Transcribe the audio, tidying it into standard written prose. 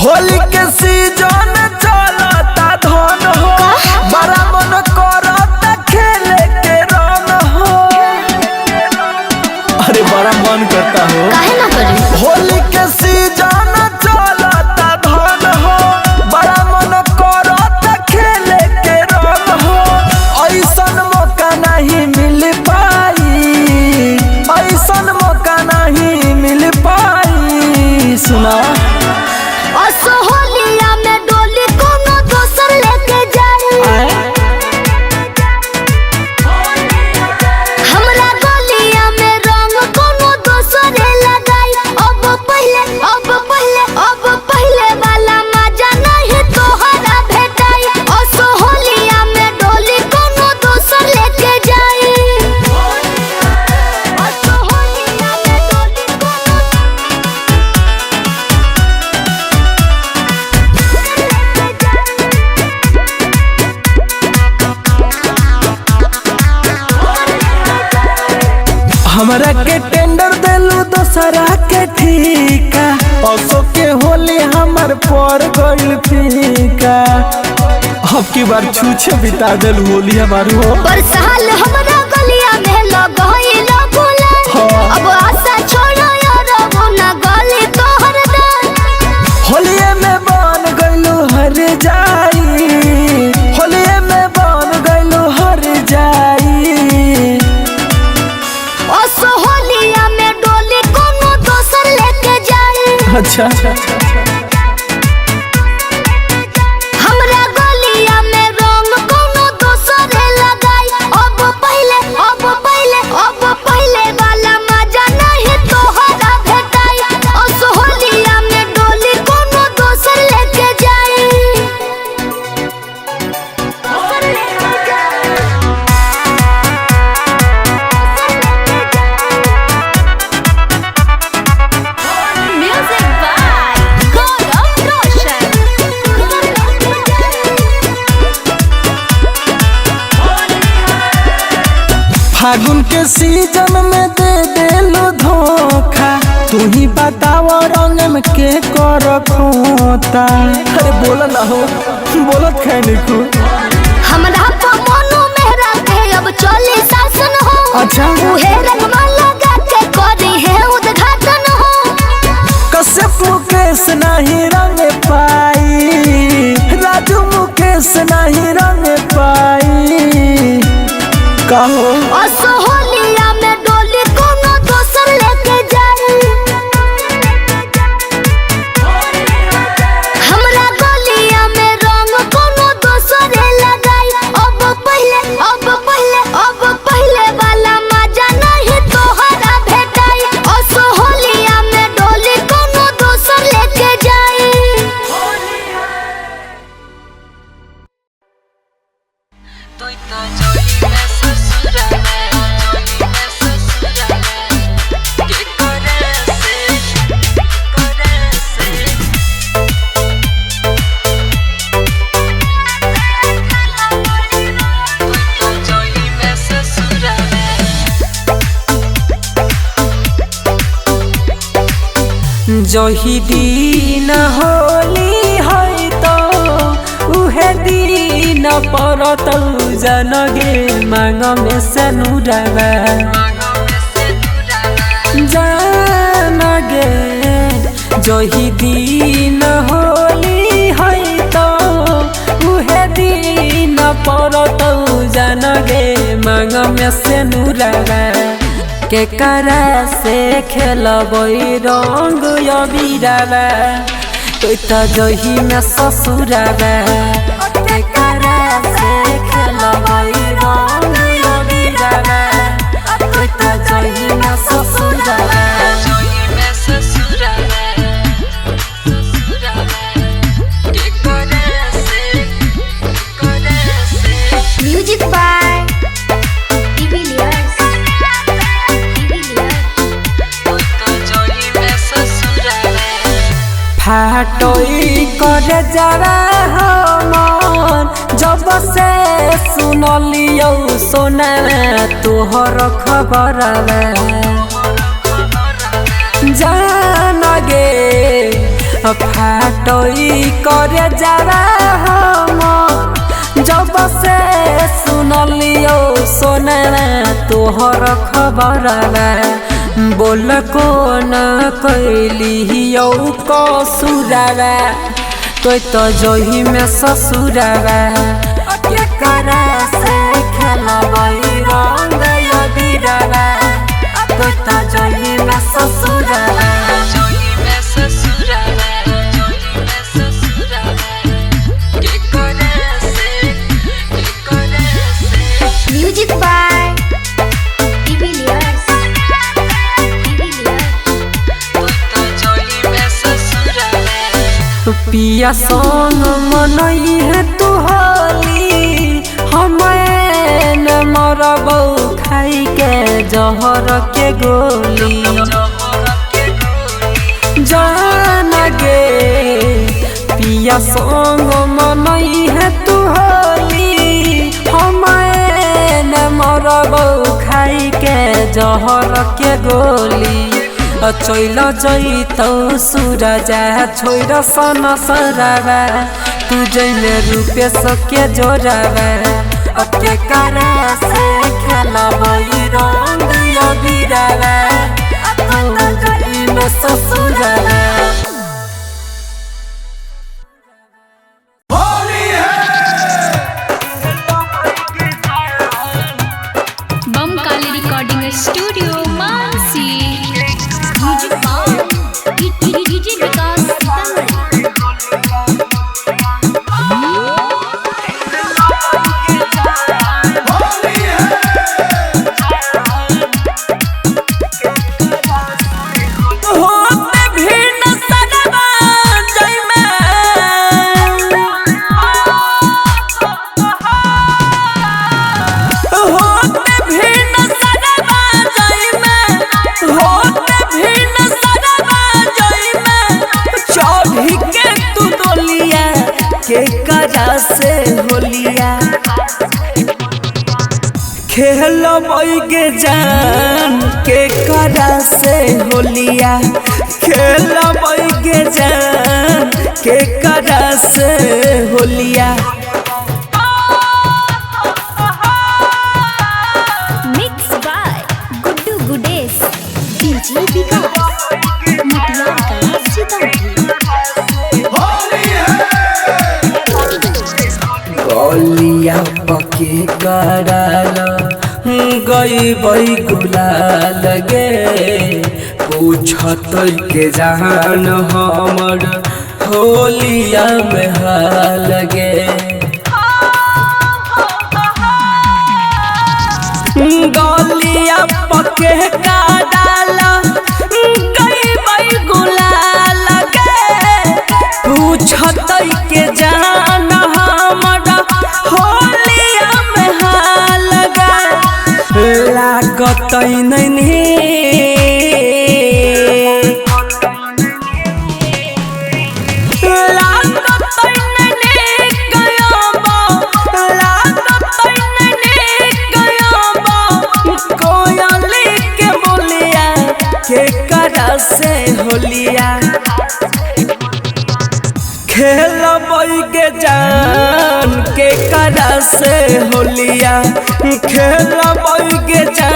होली के सीजन चलता धन हो, बड़ा मन करता खेले के रंग हो। अरे बड़ा मन करता हो, काहे ना करी। होली के सीजन चलता धन हो, बड़ा मन करता खेले के रंग हो। ऐसन मौका नहीं मिल पाई, ऐसन मौका नहीं मिल पाई। सुना होलिया में डोली कोनो दोसर लेके जाए, हमरा गलिया में रंग कोनो दोसर लगाई। अब पहले वाला मजा नहीं तोहरा भेटाई। होलिया में डोली कोनो दोसर लेके जाए, होलिया में डोली कोनो हमरा के टेंडर देलू दोसरा के ठीका। असो के होली हमर पर गइल फीका। अब की बार छूछे बिता देलू होली हमार हो। बरसाल हमरा गलिया में लगइल गुलाल। अब आशा छोड़ो यार वो ना गली तोहर दाल। होलिये में बन गइलू हर जाई, होलिये में बन गइलू हर जाई। होलिया में डोली कोनो दोसर लेके जाए, अच्छा हमरा गलिया में रंग कोनो दोसर लगाई। अब पहले वाला मजा नहीं तोहरा भेटाई। होलिया में डोली कोनो दोसर लेके जाए, Music by Gaurav Roshan. फागुन के सीजन में दे देलू धोखा। तू ही बताओ रंग में के कर खोता। अरे बोला ना हो, बोलत खैनी को। हमरा तो मनो मेहरा के अब चले शासन हो। अच्छा उहे रंगवा लगा के करी है उद्घाटन हो। कश्यप मुकेश नहीं रंग पाई, राजू मुकेश नहीं रंग पाई। कहो होलिया में डोली कोनो दोसर लेके जाए, हमरा गलिया में रंग कोनो दोसर लगाई। अब पहले वाला मजा नहीं तोहरा भेटाई। होलिया में डोली कोनो दोसर लेके जाए। जही दिन होली है तो उहे दिन परतौ जनगे मांग में से नुरावा जनगे। जही दिन होली है तो उहे दिन परतौ जनगे मांग में से नुरावा। के करा से खेलबई रंग अबीरावा तो जही में ससुरावा। के करा से खेलबई रंग अबीरावा तो जही में ससुरावा। म्यूजिक बाय फाटोई करे जरा हमन जब से सुनलियो सोना तोहर खबर जान गे फाटोई करे जरा हमन जब से सुनलियो सोना तोहर खबर बोल को न कैलियो कसुरावा तो जही में ससुरावा के करा से खेलबई रंग यदीरावा तो जही में ससुरावा म्यूजिक बाय पिया संग मनई है तू होली हमें मरबौ खाई के जहर के गोली जान गे पिया संग मनई है तू होली हमें मरबौ खाई के जहर के गोली चैल जैतौ सूरजा छोड़ सन सरावा तू जैले रूपे सके जोरावा के करा से खेलबई रंग यदीरावा तो जई में ससुरावा बम काली रिकॉर्डिंग स्टूडियो मानसी डीजे विकास के करा से होलिया खेलबई गे जान के करा से होलिया खेलबई गे जान के करा से होलिया mix by Guddu Gudesh DJ विकास मटिया कला सीतामढ़ी गलिया पके कराला गई बई गुलाल गे पूछत के जान हमर होलिया में हाल गे गलिया पके कराला गई बई गुलाल गे पूछत के जान होलिया में हाल लागत नहीं कोयली के बोलिया के करा से होलिया खेलबई गे जान के करा से होलिया खेलबई गे जान।